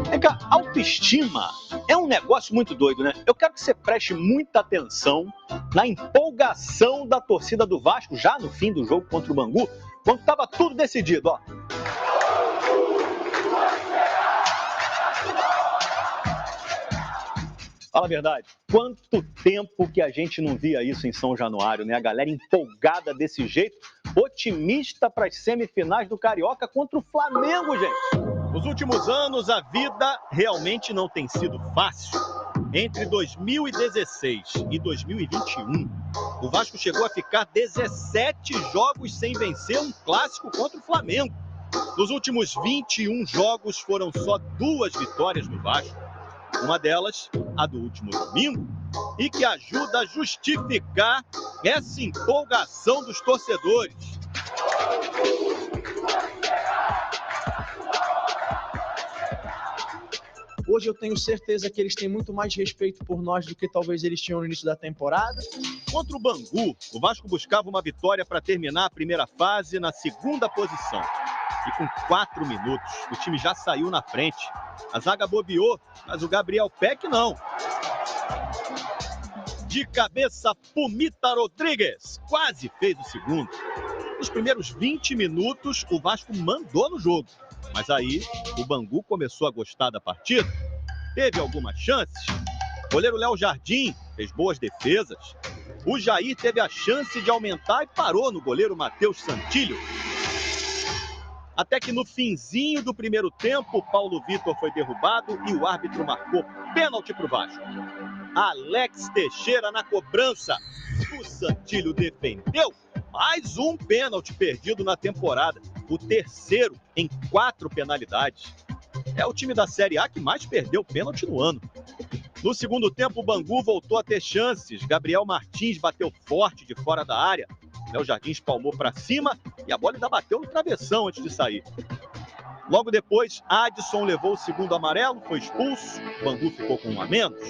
Vem cá, autoestima é um negócio muito doido, né? Eu quero que você preste muita atenção na empolgação da torcida do Vasco já no fim do jogo contra o Bangu, quando estava tudo decidido, ó. Fala a verdade, quanto tempo que a gente não via isso em São Januário, né? A galera empolgada desse jeito, otimista para as semifinais do Carioca contra o Flamengo, gente. Nos últimos anos, a vida realmente não tem sido fácil. Entre 2016 e 2021, o Vasco chegou a ficar 17 jogos sem vencer um clássico contra o Flamengo. Nos últimos 21 jogos, foram só 2 vitórias do Vasco. Uma delas, a do último domingo, e que ajuda a justificar essa empolgação dos torcedores. Hoje eu tenho certeza que eles têm muito mais respeito por nós do que talvez eles tinham no início da temporada. Contra o Bangu, o Vasco buscava uma vitória para terminar a primeira fase na segunda posição. E com 4 minutos, o time já saiu na frente. A zaga bobeou, mas o Gabriel Peck não. De cabeça, Pumita Rodrigues quase fez o segundo. Nos primeiros 20 minutos, o Vasco mandou no jogo. Mas aí, o Bangu começou a gostar da partida. Teve algumas chances. O goleiro Léo Jardim fez boas defesas. O Jair teve a chance de aumentar e parou no goleiro Matheus Santilho. Até que no finzinho do primeiro tempo, o Paulo Vitor foi derrubado e o árbitro marcou pênalti para o Vasco. Alex Teixeira na cobrança. O Santilho defendeu. Mais um pênalti perdido na temporada. O terceiro em 4 penalidades. É o time da Série A que mais perdeu pênalti no ano. No segundo tempo, o Bangu voltou a ter chances. Gabriel Martins bateu forte de fora da área. Léo Jardim espalmou para cima e a bola ainda bateu no travessão antes de sair. Logo depois, Adson levou o segundo amarelo, foi expulso. O Bangu ficou com 1 a menos.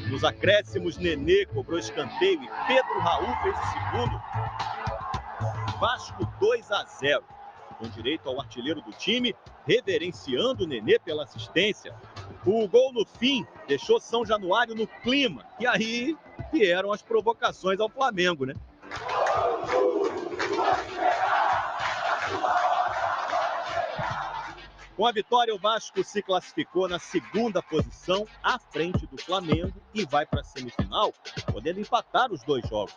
Nos acréscimos, Nenê cobrou escanteio e Pedro Raul fez o segundo. Vasco 2 a 0. Com direito ao artilheiro do time, reverenciando o Nenê pela assistência. O gol no fim deixou São Januário no clima. E aí vieram as provocações ao Flamengo, né? Com a vitória, o Vasco se classificou na segunda posição, à frente do Flamengo, e vai para a semifinal, podendo empatar os 2 jogos.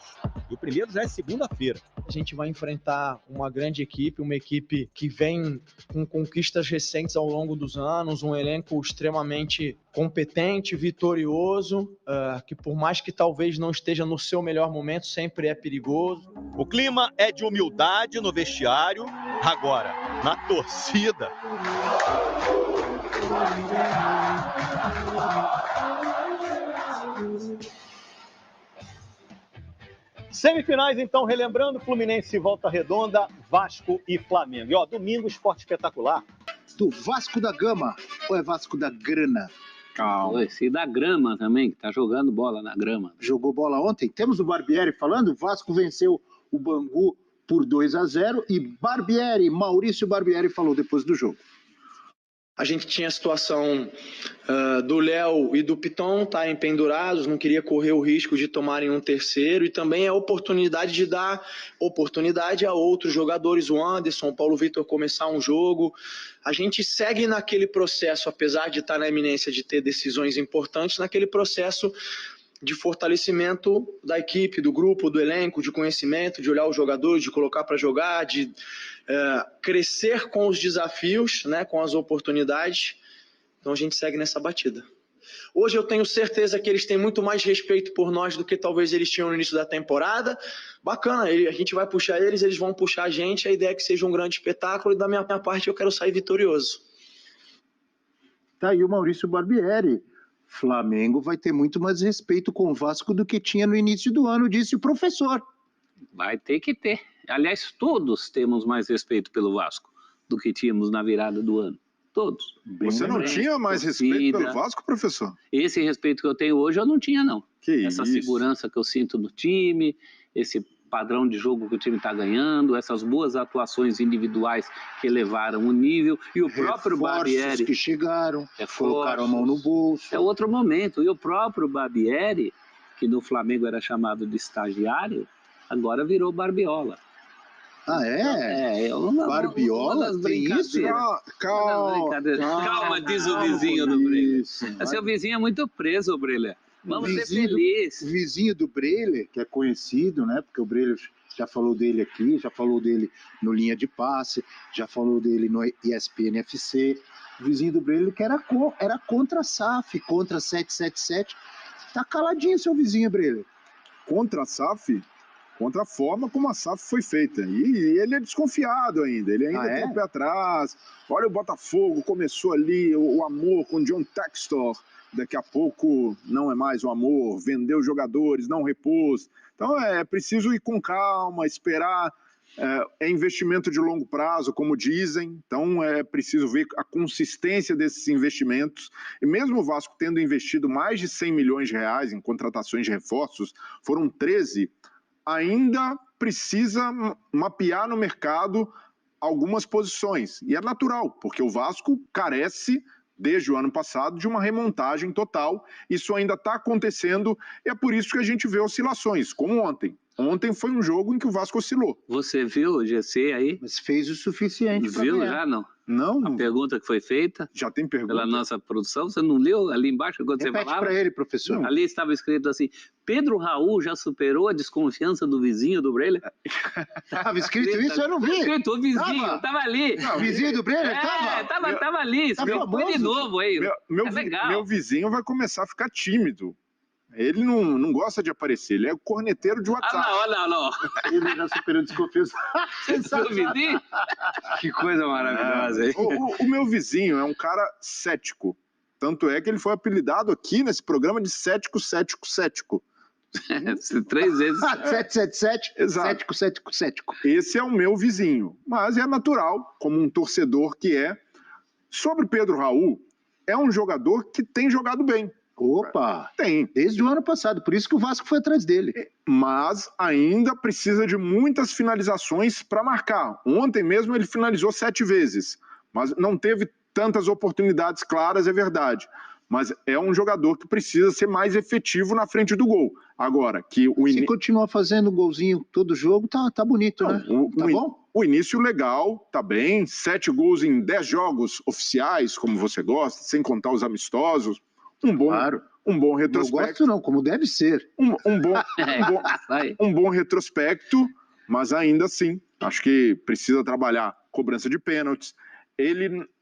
E o primeiro já é segunda-feira. A gente vai enfrentar uma grande equipe, uma equipe que vem com conquistas recentes ao longo dos anos, um elenco extremamente competente, vitorioso, que por mais que talvez não esteja no seu melhor momento, sempre é perigoso. O clima é de humildade no vestiário, agora, na torcida. Semifinais, então, relembrando, Fluminense, Volta Redonda, Vasco e Flamengo. E, ó, domingo, esporte espetacular. Do Vasco da Gama ou é Vasco da Grana? Calma. Esse da grama também, que tá jogando bola na grama. Jogou bola ontem. Temos o Barbieri falando. O Vasco venceu o Bangu por 2 a 0 e Maurício Barbieri falou depois do jogo. A gente tinha a situação do Léo e do Piton estarem pendurados, não queria correr o risco de tomarem um terceiro, e também a oportunidade de dar oportunidade a outros jogadores, o Anderson, o Paulo Vitor começar um jogo. A gente segue naquele processo, apesar de estar na iminência de ter decisões importantes, naquele processo de fortalecimento da equipe, do grupo, do elenco, de conhecimento, de olhar os jogadores, de colocar para jogar, de crescer com os desafios, né, com as oportunidades. Então a gente segue nessa batida. Hoje eu tenho certeza que eles têm muito mais respeito por nós do que talvez eles tinham no início da temporada. Bacana, a gente vai puxar eles vão puxar a gente. A ideia é que seja um grande espetáculo e da minha parte eu quero sair vitorioso. Tá aí o Maurício Barbieri. Flamengo vai ter muito mais respeito com o Vasco do que tinha no início do ano, disse o professor. Vai ter que ter. Aliás, todos temos mais respeito pelo Vasco do que tínhamos na virada do ano. Todos. Você não tinha mais respeito pelo Vasco, professor? Esse respeito que eu tenho hoje, eu não tinha, não. Que Essa isso? segurança que eu sinto no time, esse padrão de jogo que o time está ganhando, essas boas atuações individuais que elevaram o nível, e o próprio Barbieri... que chegaram, colocaram a mão no bolso. É outro momento, e o próprio Barbieri, que no Flamengo era chamado de estagiário, agora virou Barbiola. Ah, é? Barbiola? Tem isso? Calma, diz o vizinho do Breler. Seu vizinho é muito preso, Breler. Vamos ser felizes. O vizinho do Breler, que é conhecido, né? Porque o Breler já falou dele aqui, já falou dele no Linha de Passe, já falou dele no ESPN FC. O vizinho do Breler que era contra a SAF, contra a 777. Tá caladinho, seu vizinho, Breler. Contra a SAF? Contra a forma como a SAF foi feita. E ele é desconfiado ainda, ele ainda tem o pé atrás. Olha o Botafogo, começou ali o amor com John Textor, daqui a pouco não é mais o amor, vendeu jogadores, não repôs. Então é preciso ir com calma, esperar, é investimento de longo prazo, como dizem, então é preciso ver a consistência desses investimentos. E mesmo o Vasco tendo investido mais de 100 milhões de reais em contratações de reforços, foram 13, ainda precisa mapear no mercado algumas posições. E é natural, porque o Vasco carece, desde o ano passado, de uma remontagem total. Isso ainda está acontecendo, e é por isso que a gente vê oscilações, como ontem. Ontem foi um jogo em que o Vasco oscilou. Você viu o GC aí? Mas fez o suficiente para ganhar. Viu já, não? Não. A pergunta que foi feita? Já tem pergunta. Pela nossa produção, você não leu ali embaixo quando você falava? Repete para ele, professor. Ali estava escrito assim, Pedro Raul já superou a desconfiança do vizinho do Breler? Estava escrito isso? Eu não vi. Escrito, o vizinho, estava ali. Não, o vizinho do Breler estava ali. Põe de novo aí. Meu vizinho vai começar a ficar tímido. Ele não gosta de aparecer, ele é o corneteiro de WhatsApp. Não. Ele já superou a desconfiança. Que coisa maravilhosa. O meu vizinho é um cara cético. Tanto é que ele foi apelidado aqui nesse programa de cético. 3 vezes. 777, exato. Cético. Esse é o meu vizinho. Mas é natural, como um torcedor que é. Sobre Pedro Raul, é um jogador que tem jogado bem. Opa! Tem. Desde o ano passado, por isso que o Vasco foi atrás dele. Mas ainda precisa de muitas finalizações para marcar. Ontem mesmo ele finalizou 7 vezes, mas não teve tantas oportunidades claras, é verdade. Mas é um jogador que precisa ser mais efetivo na frente do gol. Agora, que o Se continuar fazendo golzinho todo jogo, tá bonito, né? Tá bom? O início legal, tá bem. 7 gols em 10 jogos oficiais, como você gosta, sem contar os amistosos. Um bom retrospecto. Não gosto não, como deve ser. Um bom retrospecto, mas ainda assim, acho que precisa trabalhar cobrança de pênaltis.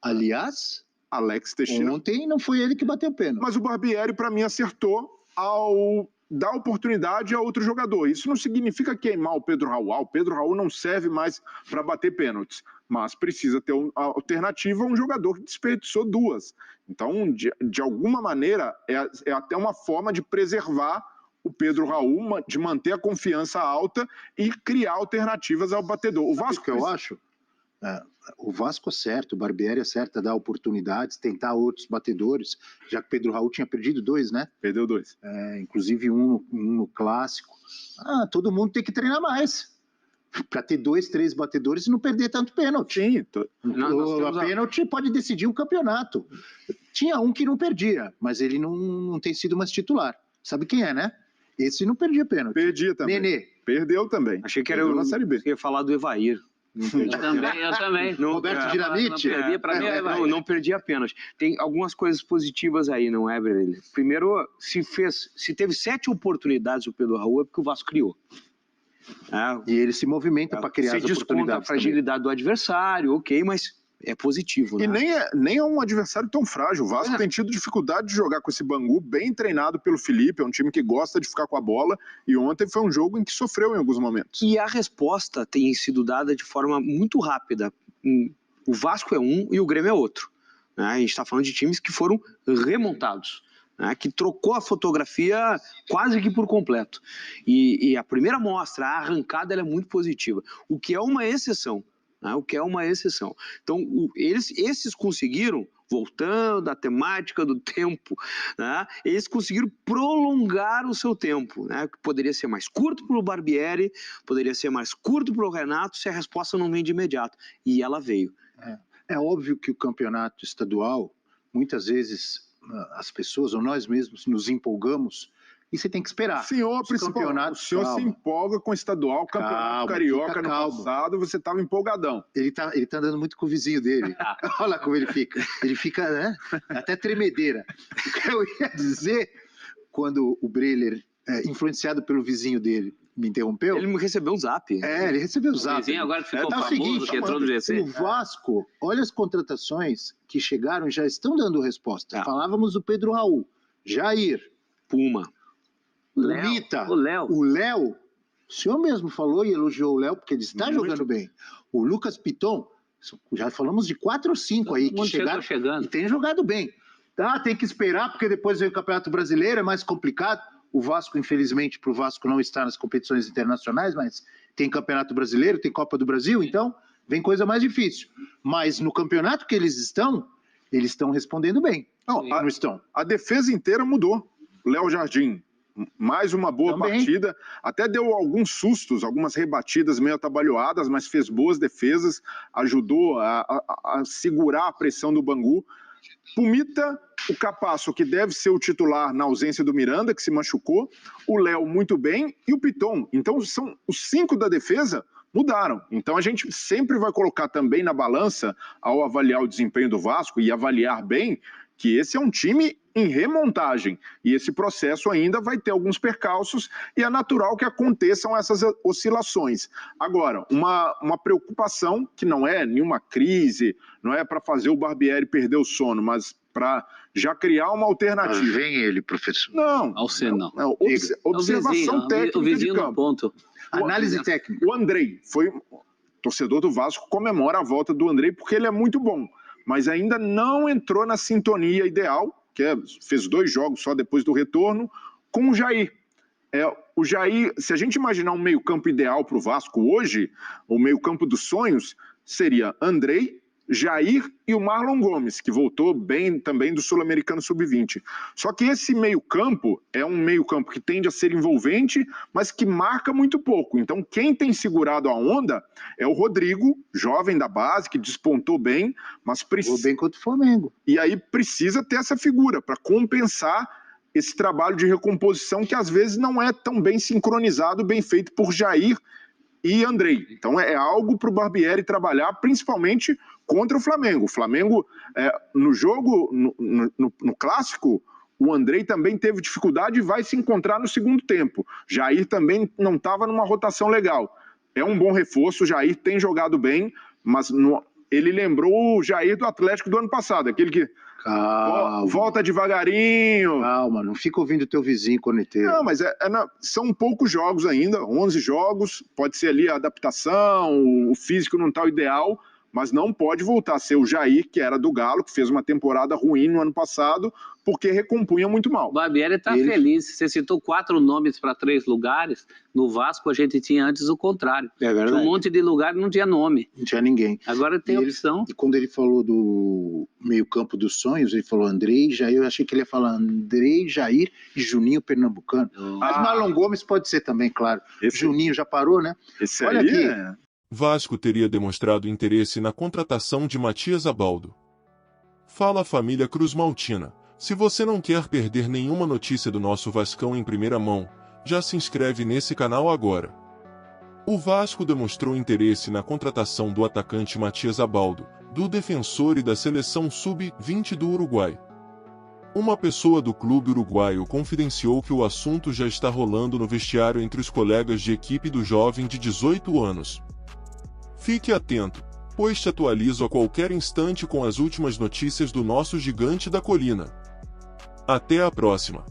Aliás, Alex Teixeira. Ontem não foi ele que bateu o pênalti. Mas o Barbieri, para mim, acertou ao dar oportunidade a outro jogador. Isso não significa queimar o Pedro Raul. O Pedro Raul não serve mais para bater pênaltis, mas precisa ter uma alternativa a um jogador que desperdiçou 2. Então, de alguma maneira, é até uma forma de preservar o Pedro Raul, de manter a confiança alta e criar alternativas ao batedor. O Vasco, que eu acho? O Vasco é certo, o Barbieri é certo, dar oportunidades, tentar outros batedores, já que Pedro Raul tinha perdido 2, né? Perdeu 2. Inclusive um no clássico. Todo mundo tem que treinar mais. Para ter 2, 3 batedores e não perder tanto pênalti. Sim. A pênalti pode decidir o campeonato. Tinha um que não perdia, mas ele não tem sido mais titular. Sabe quem é, né? Esse não perdia pênalti. Perdia também. Nenê. Perdeu também. Achei que era na Série B. Eu ia falar do Evair. Eu também. Roberto Dinamite? Não perdi apenas. Tem algumas coisas positivas aí, não é, Breler? Primeiro, se teve 7 oportunidades o Pedro Raul, é porque o Vasco criou. E ele se movimenta para criar as oportunidades. Você desconta a fragilidade do adversário, ok, mas é positivo, né? E nem é um adversário tão frágil. O Vasco tem tido dificuldade de jogar com esse Bangu, bem treinado pelo Felipe, é um time que gosta de ficar com a bola, e ontem foi um jogo em que sofreu em alguns momentos. E a resposta tem sido dada de forma muito rápida. O Vasco é um e o Grêmio é outro. Né? A gente está falando de times que foram remontados, né? Que trocou a fotografia quase que por completo. E a primeira mostra, a arrancada, ela é muito positiva, o que é uma exceção. né, o que é uma exceção. Então, esses conseguiram, voltando à temática do tempo, né, eles conseguiram prolongar o seu tempo, né, que poderia ser mais curto para o Barbieri, poderia ser mais curto para o Renato, se a resposta não vem de imediato. E ela veio. É óbvio que o campeonato estadual, muitas vezes as pessoas ou nós mesmos nos empolgamos e você tem que esperar. O senhor se empolga com o estadual, campeonato carioca no passado, você estava empolgadão. Ele tá andando muito com o vizinho dele. Olha lá como ele fica. Ele fica, né, até tremedeira. O que eu ia dizer, quando o Breler, influenciado pelo vizinho dele, me interrompeu. Ele recebeu um zap. Ele recebeu o zap. O vizinho agora ficou famoso, seguinte, que entrou no GC. O Vasco, olha as contratações que chegaram e já estão dando resposta. Falávamos do Pedro Raul, Jair, Puma, Mita, o Léo. O senhor mesmo falou e elogiou o Léo, porque ele está jogando bem. O Lucas Piton, já falamos de 4 ou 5 aí que chegaram e tem jogado bem. Tem que esperar, porque depois vem o Campeonato Brasileiro, é mais complicado. O Vasco, infelizmente, para o Vasco não estar nas competições internacionais, mas tem Campeonato Brasileiro, tem Copa do Brasil, então vem coisa mais difícil. Mas no campeonato que eles estão respondendo bem. Não estão. A defesa inteira mudou. Léo Jardim, mais uma boa partida. Até deu alguns sustos, algumas rebatidas meio atabalhoadas, mas fez boas defesas, ajudou a segurar a pressão do Bangu. Pumita, o Capasso, que deve ser o titular na ausência do Miranda, que se machucou, o Léo muito bem e o Piton. Então, são os 5 da defesa mudaram. Então, a gente sempre vai colocar também na balança, ao avaliar o desempenho do Vasco e avaliar bem, que esse é um time em remontagem. E esse processo ainda vai ter alguns percalços e é natural que aconteçam essas oscilações. Agora, uma preocupação que não é nenhuma crise, não é para fazer o Barbieri perder o sono, mas para já criar uma alternativa. Vem ele, professor. Não. Observação técnica o vizinho de campo. No ponto. Análise técnica. O Andrei, torcedor do Vasco, comemora a volta do Andrei porque ele é muito bom, mas ainda não entrou na sintonia ideal, fez 2 jogos só depois do retorno, com o Jair. O Jair, se a gente imaginar um meio-campo ideal para o Vasco hoje, o meio-campo dos sonhos, seria Andrei, Jair e o Marlon Gomes, que voltou bem também do Sul-Americano Sub-20. Só que esse meio-campo é um meio-campo que tende a ser envolvente, mas que marca muito pouco. Então, quem tem segurado a onda é o Rodrigo, jovem da base, que despontou bem, mas precisa... bem contra o Flamengo. E aí precisa ter essa figura para compensar esse trabalho de recomposição que às vezes não é tão bem sincronizado, bem feito por Jair e Andrei. Então é algo para o Barbieri trabalhar, principalmente contra o Flamengo. O Flamengo, no jogo, no clássico, o Andrei também teve dificuldade e vai se encontrar no segundo tempo. Jair também não estava numa rotação legal. É um bom reforço, o Jair tem jogado bem, mas ele lembrou o Jair do Atlético do ano passado, aquele que volta devagarinho. Calma, não fica ouvindo o teu vizinho corneteiro. Não, mas são poucos jogos ainda, 11 jogos, pode ser ali a adaptação, o físico não está o ideal, mas não pode voltar a ser o Jair, que era do Galo, que fez uma temporada ruim no ano passado, porque recompunha muito mal. O Barbieri está feliz. Você citou 4 nomes para 3 lugares. No Vasco a gente tinha antes o contrário. É verdade. Tinha um monte de lugar e não tinha nome. Não tinha ninguém. Agora tem opção. E quando ele falou do meio-campo dos sonhos, ele falou Andrei, Jair. Eu achei que ele ia falar Andrei, Jair e Juninho Pernambucano. Mas Marlon Gomes pode ser também, claro. Juninho já parou, né? Olha aqui. Vasco teria demonstrado interesse na contratação de Matias Abaldo. Fala a família Cruz Maltina. Se você não quer perder nenhuma notícia do nosso Vascão em primeira mão, já se inscreve nesse canal agora. O Vasco demonstrou interesse na contratação do atacante Matias Abaldo, do defensor e da seleção sub-20 do Uruguai. Uma pessoa do clube uruguaio confidenciou que o assunto já está rolando no vestiário entre os colegas de equipe do jovem de 18 anos. Fique atento, pois te atualizo a qualquer instante com as últimas notícias do nosso gigante da colina. Até a próxima!